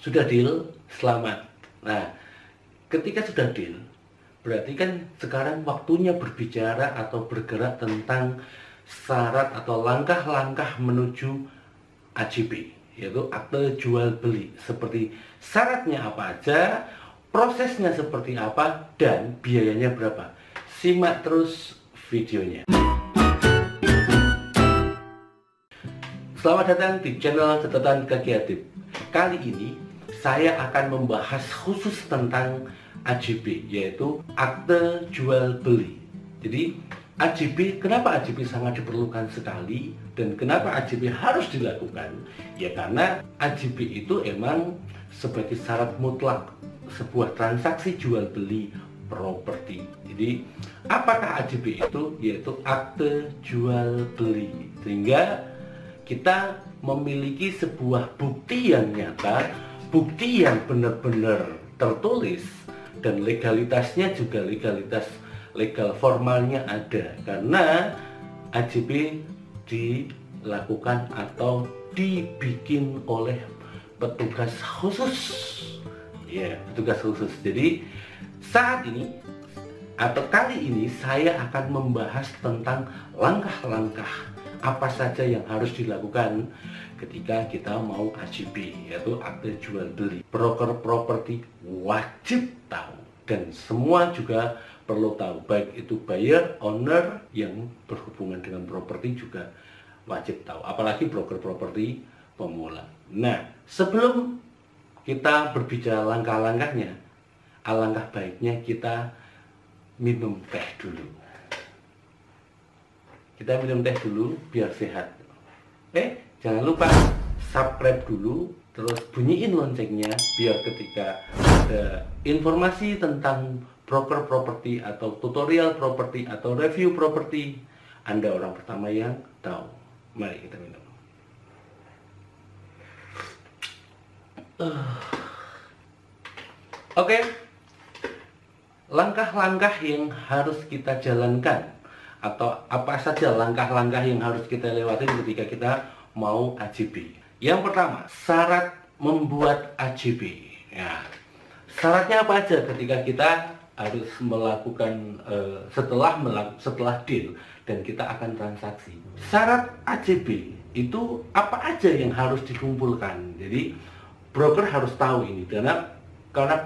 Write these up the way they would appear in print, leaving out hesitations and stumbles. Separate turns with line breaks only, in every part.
Sudah deal, selamat. Nah, ketika sudah deal, berarti kan sekarang waktunya berbicara atau bergerak tentang syarat atau langkah-langkah menuju AJB, yaitu akte jual beli. Seperti syaratnya apa aja, prosesnya seperti apa, dan biayanya berapa. Simak terus videonya. Selamat datang di channel Catatan Kreatif. Kali ini saya akan membahas khusus tentang AJB, yaitu akte jual beli. Jadi AJB, kenapa AJB sangat diperlukan sekali dan kenapa AJB harus dilakukan? Ya karena AJB itu emang sebagai syarat mutlak sebuah transaksi jual beli properti. Jadi apakah AJB itu? Yaitu akte jual beli. Sehingga kita memiliki sebuah bukti yang nyata, bukti yang benar-benar tertulis, dan legalitasnya juga legal formalnya ada, karena AJB dilakukan atau dibikin oleh petugas khusus. Ya, petugas khusus. Jadi saat ini atau kali ini saya akan membahas tentang langkah-langkah apa saja yang harus dilakukan ketika kita mau AJB, yaitu akte jual beli. Broker properti wajib tahu, dan semua juga perlu tahu, baik itu buyer, owner yang berhubungan dengan properti juga wajib tahu, apalagi broker properti pemula. Nah, sebelum kita berbicara langkah-langkahnya, alangkah baiknya kita minum teh dulu. Kita minum teh dulu biar sehat. Jangan lupa subscribe dulu, terus bunyiin loncengnya biar ketika ada informasi tentang broker properti atau tutorial properti atau review properti, Anda orang pertama yang tahu. Mari kita minum. Oke. Langkah-langkah yang harus kita jalankan, atau apa saja langkah-langkah yang harus kita lewati ketika kita mau AJB. Yang pertama, syarat membuat AJB. Ya, syaratnya apa aja ketika kita harus melakukan setelah deal dan kita akan transaksi. Syarat AJB itu apa aja yang harus dikumpulkan. Jadi broker harus tahu ini, karena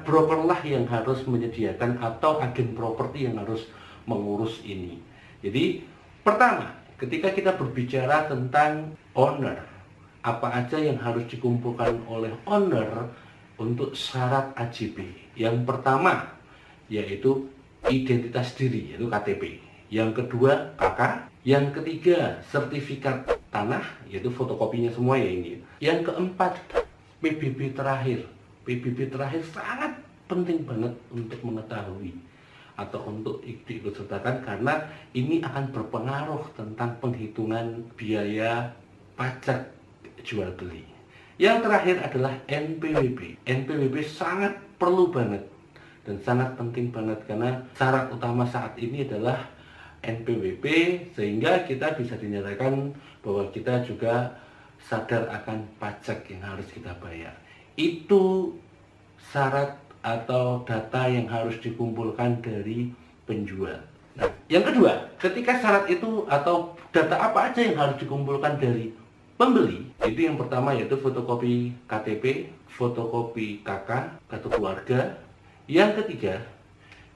broker lah yang harus menyediakan atau agen properti yang harus mengurus ini. Jadi pertama, ketika kita berbicara tentang owner, apa aja yang harus dikumpulkan oleh owner untuk syarat AJB? Yang pertama yaitu identitas diri, yaitu KTP. Yang kedua KK. Yang ketiga sertifikat tanah, yaitu fotokopinya semua ya ini. Yang keempat PBB terakhir. PBB terakhir sangat penting banget untuk mengetahui atau untuk diikutsertakan, karena ini akan berpengaruh tentang penghitungan biaya pajak jual beli. Yang terakhir adalah NPWP. NPWP sangat perlu banget dan sangat penting banget, karena syarat utama saat ini adalah NPWP, sehingga kita bisa dinyatakan bahwa kita juga sadar akan pajak yang harus kita bayar. Itu syarat atau data yang harus dikumpulkan dari penjual. Nah, yang kedua, ketika syarat itu atau data apa aja yang harus dikumpulkan dari pembeli, itu yang pertama yaitu fotokopi KTP, fotokopi KK, kartu keluarga. Yang ketiga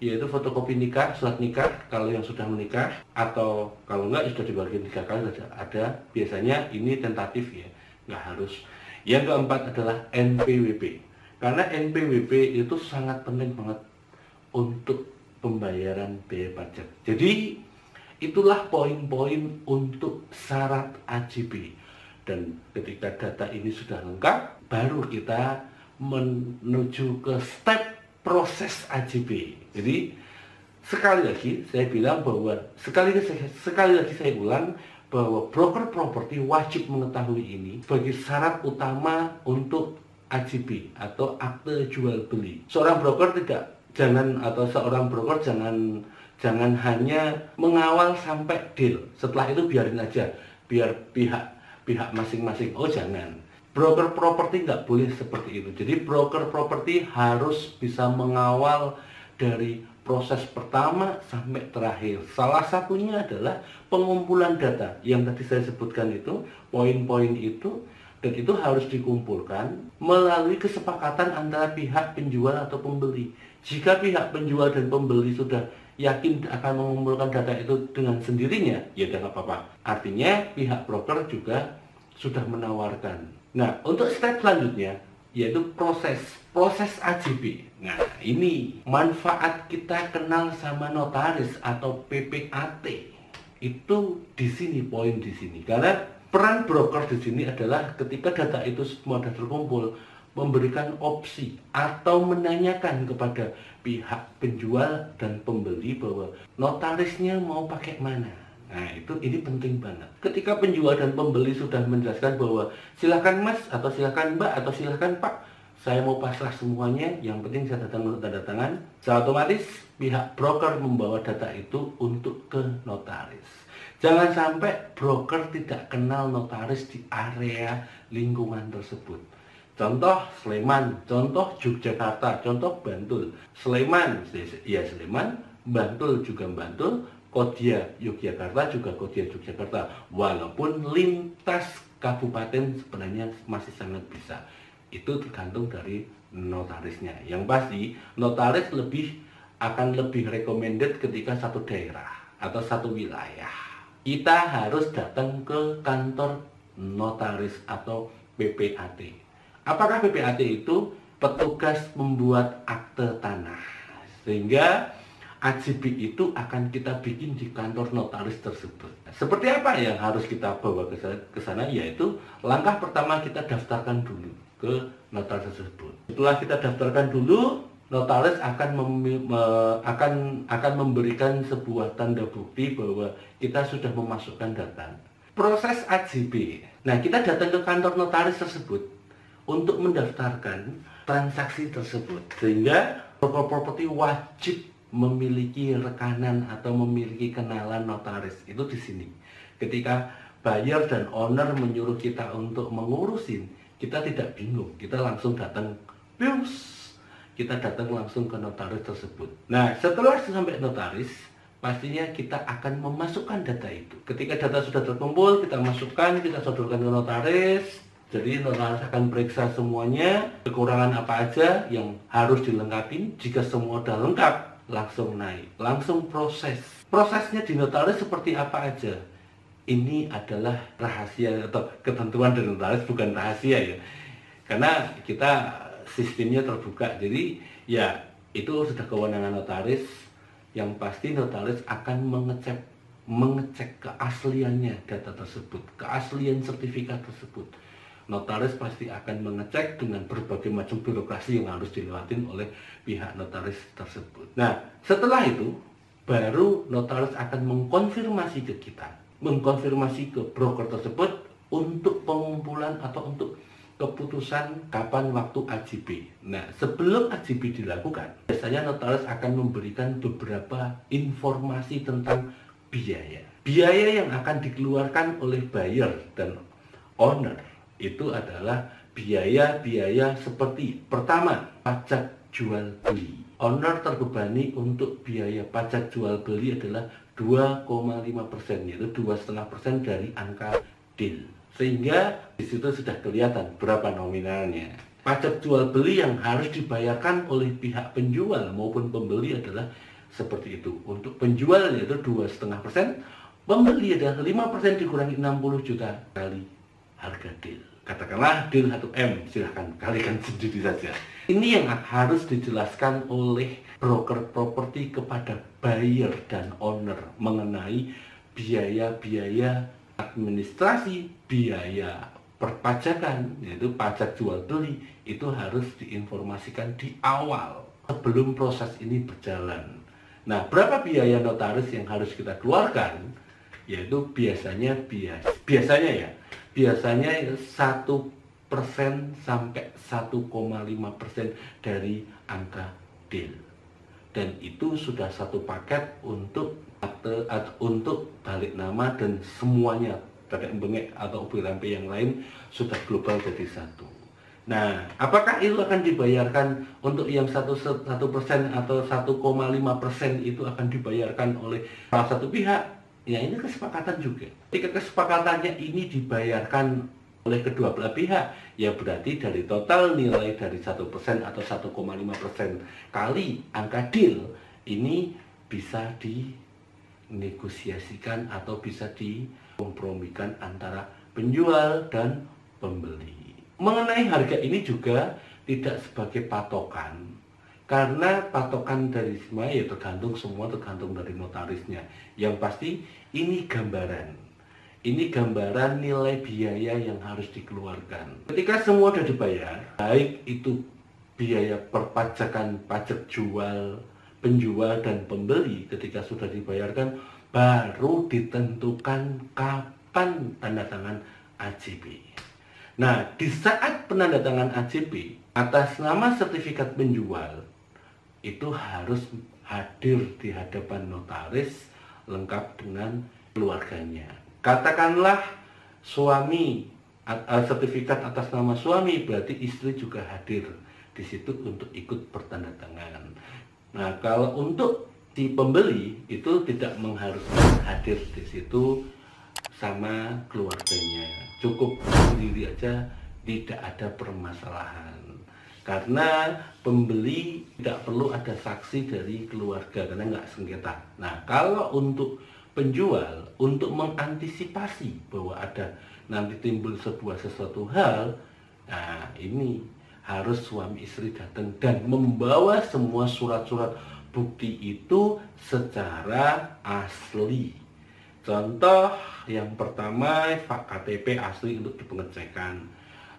yaitu fotokopi nikah, surat nikah kalau yang sudah menikah, atau kalau enggak sudah dibagi 3 kali ada. Biasanya ini tentatif ya, nggak harus. Yang keempat adalah NPWP. Karena NPWP itu sangat penting banget untuk pembayaran biaya pajak. Jadi itulah poin-poin untuk syarat AJB. Dan ketika data ini sudah lengkap, baru kita menuju ke step proses AJB. Jadi sekali lagi saya bilang bahwa sekali lagi saya ulang bahwa broker properti wajib mengetahui ini sebagai syarat utama untuk AJB atau akte jual beli. Seorang broker seorang broker jangan hanya mengawal sampai deal. Setelah itu biarin aja, biar pihak masing-masing. Oh jangan. Broker properti nggak boleh seperti itu. Jadi broker properti harus bisa mengawal dari proses pertama sampai terakhir. Salah satunya adalah pengumpulan data yang tadi saya sebutkan itu, poin-poin itu, dan itu harus dikumpulkan melalui kesepakatan antara pihak penjual atau pembeli. Jika pihak penjual dan pembeli sudah yakin akan mengumpulkan data itu dengan sendirinya, ya tidak apa-apa. Artinya pihak broker juga sudah menawarkan. Nah, untuk step selanjutnya yaitu proses AJB. Nah, ini manfaat kita kenal sama notaris atau PPAT. Itu di sini, poin di sini. Karena peran broker di sini adalah ketika data itu semua sudah terkumpul, memberikan opsi atau menanyakan kepada pihak penjual dan pembeli bahwa notarisnya mau pakai mana. Nah, ini penting banget. Ketika penjual dan pembeli sudah menjelaskan bahwa silakan Mas atau silakan Mbak atau silakan Pak, saya mau pasrah semuanya, yang penting saya datang untuk tanda tangan. Secara otomatis pihak broker membawa data itu untuk ke notaris. Jangan sampai broker tidak kenal notaris di area lingkungan tersebut. Contoh Sleman, contoh Yogyakarta, contoh Bantul. Sleman, ya Sleman, Bantul juga Bantul, Kodia Yogyakarta juga Kodia Yogyakarta. Walaupun lintas kabupaten sebenarnya masih sangat bisa. Itu tergantung dari notarisnya. Yang pasti notaris akan lebih recommended ketika satu daerah atau satu wilayah. Kita harus datang ke kantor notaris atau PPAT. Apakah PPAT itu? Petugas membuat akte tanah. Sehingga AJB itu akan kita bikin di kantor notaris tersebut. Seperti apa yang harus kita bawa ke sana? Yaitu langkah pertama kita daftarkan dulu ke notaris tersebut. Setelah kita daftarkan dulu, notaris akan memberikan sebuah tanda bukti bahwa kita sudah memasukkan data. Proses AJB. Nah, kita datang ke kantor notaris tersebut untuk mendaftarkan transaksi tersebut. Sehingga broker properti wajib memiliki rekanan atau memiliki kenalan notaris. Itu di sini. Ketika buyer dan owner menyuruh kita untuk mengurusin, kita tidak bingung, kita langsung datang, kita datang langsung ke notaris tersebut. Nah, setelah sampai notaris, pastinya kita akan memasukkan data itu. Ketika data sudah terkumpul, kita masukkan, kita sodorkan ke notaris. Jadi notaris akan periksa semuanya, kekurangan apa aja yang harus dilengkapi. Jika semua sudah lengkap, langsung naik, langsung proses. Prosesnya di notaris seperti apa aja? Ini adalah rahasia atau ketentuan dari notaris, bukan rahasia ya. Karena kita sistemnya terbuka, jadi ya itu sudah kewenangan notaris. Yang pasti notaris akan mengecek keasliannya data tersebut, keaslian sertifikat tersebut. Notaris pasti akan mengecek dengan berbagai macam birokrasi yang harus dilewatin oleh pihak notaris tersebut. Nah, setelah itu baru notaris akan mengkonfirmasi ke kita, mengkonfirmasi ke broker tersebut untuk pengumpulan atau untuk keputusan kapan waktu AJB. Nah, sebelum AJB dilakukan, biasanya notaris akan memberikan beberapa informasi tentang biaya. Biaya yang akan dikeluarkan oleh buyer dan owner itu adalah biaya-biaya seperti pertama, pajak jual beli. Owner terbebani untuk biaya pajak jual beli adalah 2,5%, yaitu 2,5% dari angka deal. Sehingga di situ sudah kelihatan berapa nominalnya. Pajak jual beli yang harus dibayarkan oleh pihak penjual maupun pembeli adalah seperti itu. Untuk penjual yaitu 2,5%, pembeli adalah 5% dikurangi 60 juta kali harga deal. Katakanlah deal 1M, silahkan kalikan sendiri saja. Ini yang harus dijelaskan oleh broker properti kepada buyer dan owner mengenai biaya-biaya administrasi, biaya perpajakan, yaitu pajak jual beli, itu harus diinformasikan di awal sebelum proses ini berjalan. Nah, berapa biaya notaris yang harus kita keluarkan? Yaitu biasanya 1% sampai 1,5% dari angka deal. Dan itu sudah satu paket untuk balik nama dan semuanya tetek bengek atau ubi rampe yang lain sudah global jadi satu. Nah, apakah itu akan dibayarkan untuk yang 1% atau 1,5% itu akan dibayarkan oleh salah satu pihak? Ya, ini kesepakatan juga. Jika kesepakatannya ini dibayarkan oleh kedua belah pihak, ya berarti dari total nilai dari 1% atau 1,5% kali angka deal ini bisa dinegosiasikan atau bisa dikompromikan antara penjual dan pembeli. Mengenai harga ini juga tidak sebagai patokan, karena patokan dari semua ya tergantung dari notarisnya. Yang pasti ini gambaran nilai biaya yang harus dikeluarkan. Ketika semua sudah dibayar, baik itu biaya perpajakan, pajak jual, penjual dan pembeli, ketika sudah dibayarkan baru ditentukan kapan tanda tangan AJB. Nah, di saat penandatangan AJB atas nama sertifikat penjual itu harus hadir di hadapan notaris lengkap dengan keluarganya. Katakanlah suami, sertifikat atas nama suami, berarti istri juga hadir di situ untuk ikut bertandatangan. Nah, kalau untuk si pembeli itu tidak mengharuskan hadir di situ sama keluarganya, cukup sendiri aja, tidak ada permasalahan. Karena pembeli tidak perlu ada saksi dari keluarga karena nggak sengketa. Nah, kalau untuk penjual, untuk mengantisipasi bahwa ada nanti timbul sesuatu hal, nah ini harus suami istri datang dan membawa semua surat-surat bukti itu secara asli. Contoh yang pertama, KTP asli untuk pengecekan,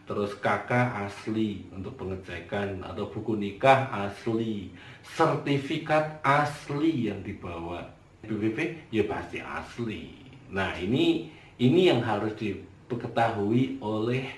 terus KK asli untuk pengecekan, atau buku nikah asli, sertifikat asli yang dibawa, BPP ya pasti asli. Nah, ini yang harus diketahui oleh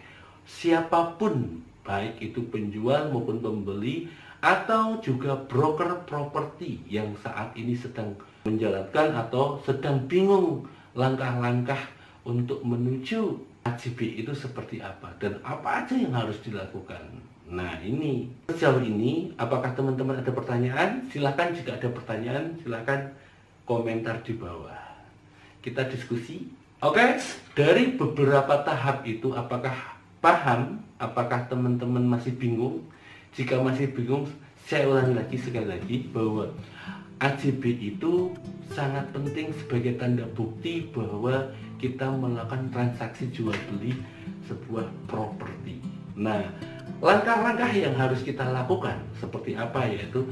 siapapun, baik itu penjual maupun pembeli atau juga broker properti yang saat ini sedang menjalankan atau sedang bingung langkah-langkah untuk menuju AJB itu seperti apa dan apa aja yang harus dilakukan. Nah, ini sejauh ini apakah teman-teman ada pertanyaan? Silahkan, jika ada pertanyaan silahkan komentar di bawah, kita diskusi. Oke, dari beberapa tahap itu apakah paham? Apakah teman-teman masih bingung? Jika masih bingung, saya ulangi sekali lagi bahwa AJB itu sangat penting sebagai tanda bukti bahwa kita melakukan transaksi jual beli sebuah properti. Nah, langkah-langkah yang harus kita lakukan seperti apa, yaitu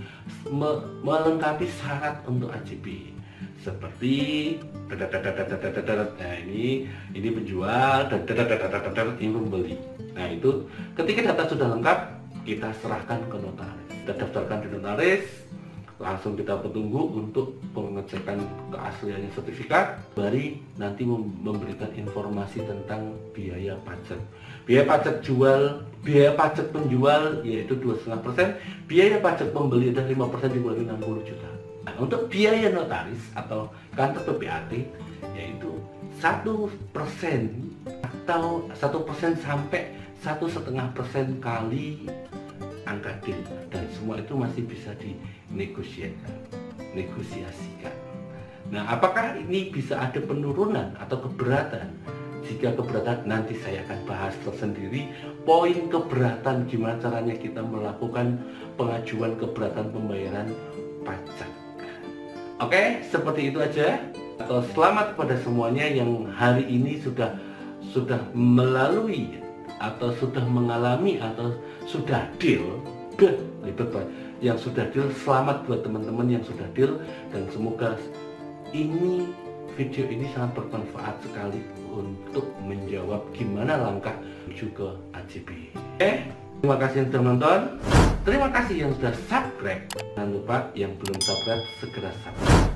melengkapi syarat untuk AJB. Seperti nah ini penjual dan ini pembeli. Nah, itu ketika data sudah lengkap, kita serahkan ke notaris, kita daftarkan di notaris, langsung kita tunggu untuk pengecekan keaslian sertifikat, baru nanti memberikan informasi tentang biaya pajak. Biaya pajak jual, biaya pajak penjual yaitu 2,5%, biaya pajak pembeli ada 5% dikurangi 60 juta. Nah, untuk biaya notaris atau kantor PPAT yaitu 1% atau 1% sampai 1,5% kali angka deal, dan semua itu masih bisa dinegosiasikan. Nah, apakah ini bisa ada penurunan atau keberatan? Jika keberatan, nanti saya akan bahas tersendiri poin keberatan, gimana caranya kita melakukan pengajuan keberatan pembayaran pajak. Oke, seperti itu aja. Atau selamat kepada semuanya yang hari ini sudah melalui atau sudah mengalami atau sudah deal, yang sudah deal. Selamat buat teman-teman yang sudah deal, dan semoga video ini sangat bermanfaat sekali untuk menjawab gimana langkah menuju ke AJB. Terima kasih yang sudah menonton, terima kasih yang sudah subscribe. Jangan lupa yang belum subscribe segera subscribe.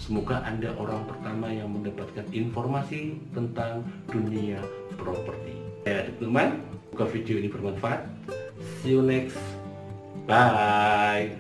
Semoga Anda orang pertama yang mendapatkan informasi tentang dunia properti. Ya teman-teman, semoga video ini bermanfaat. See you next. Bye.